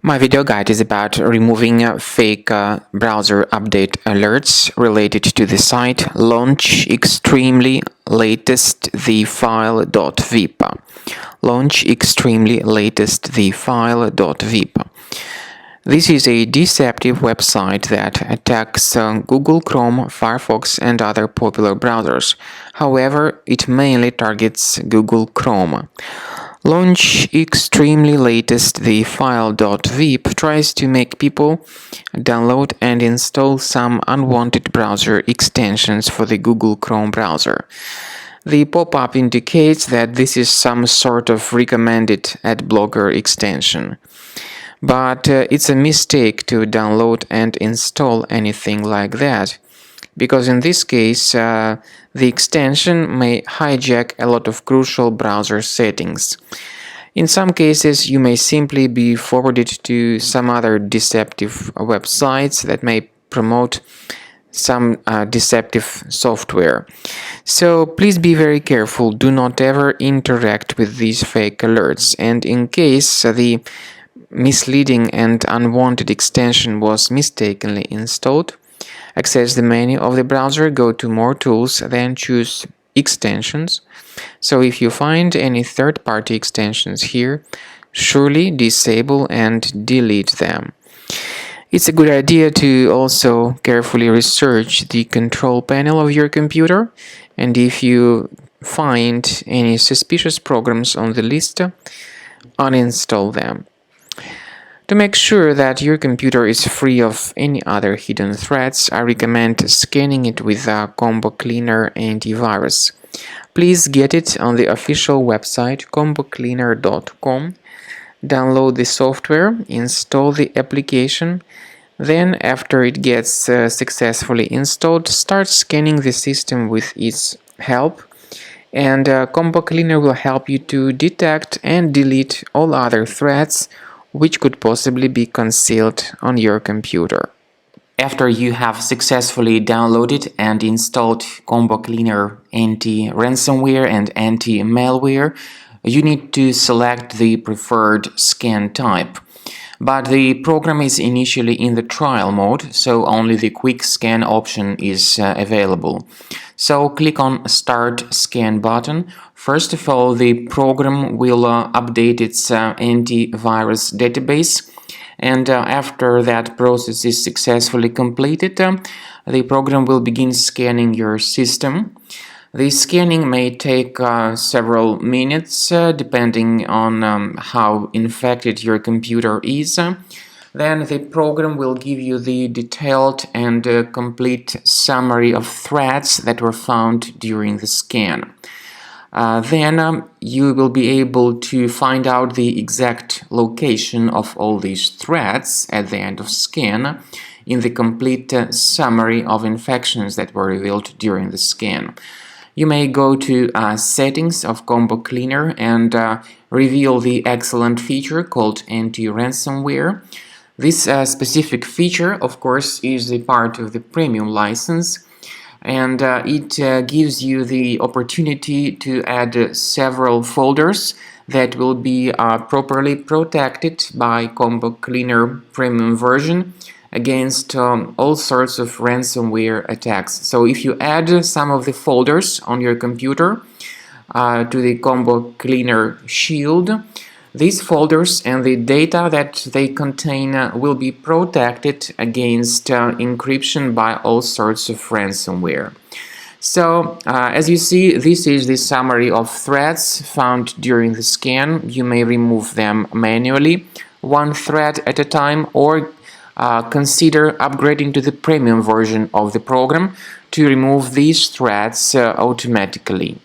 My video guide is about removing fake browser update alerts related to the site Launchextremelylatestthefile.vip. Launchextremelylatestthefile.vip. This is a deceptive website that attacks Google Chrome, Firefox, and other popular browsers. However, it mainly targets Google Chrome. Launchextremelylatestthefile.vip tries to make people download and install some unwanted browser extensions for the Google Chrome browser. The pop-up indicates that this is some sort of recommended adblocker extension. But it's a mistake to download and install anything like that, because in this case the extension may hijack a lot of crucial browser settings. In some cases you may simply be forwarded to some other deceptive websites that may promote some deceptive software. So please be very careful, do not ever interact with these fake alerts, and in case the misleading and unwanted extension was mistakenly installed, access the menu of the browser, go to More Tools, then choose Extensions. So if you find any third-party extensions here, surely disable and delete them. It's a good idea to also carefully research the control panel of your computer, and if you find any suspicious programs on the list, uninstall them. To make sure that your computer is free of any other hidden threats, I recommend scanning it with a Combo Cleaner antivirus. Please get it on the official website combocleaner.com. Download the software, install the application, then after it gets successfully installed, start scanning the system with its help, and Combo Cleaner will help you to detect and delete all other threats which could possibly be concealed on your computer. After you have successfully downloaded and installed Combo Cleaner anti-ransomware and anti-malware, you need to select the preferred scan type. But the program is initially in the trial mode, so only the quick scan option is available. So click on Start Scan button. First of all, the program will update its antivirus database, and after that process is successfully completed, the program will begin scanning your system. The scanning may take several minutes depending on how infected your computer is. Then the program will give you the detailed and complete summary of threats that were found during the scan. Then you will be able to find out the exact location of all these threats at the end of scan in the complete summary of infections that were revealed during the scan. You may go to Settings of Combo Cleaner and reveal the excellent feature called Anti-Ransomware. This specific feature, of course, is a part of the premium license, and it gives you the opportunity to add several folders that will be properly protected by Combo Cleaner premium version against all sorts of ransomware attacks. So if you add some of the folders on your computer to the Combo Cleaner shield, these folders and the data that they contain will be protected against encryption by all sorts of ransomware. So, as you see, this is the summary of threats found during the scan. You may remove them manually, one threat at a time, or consider upgrading to the premium version of the program to remove these threats automatically.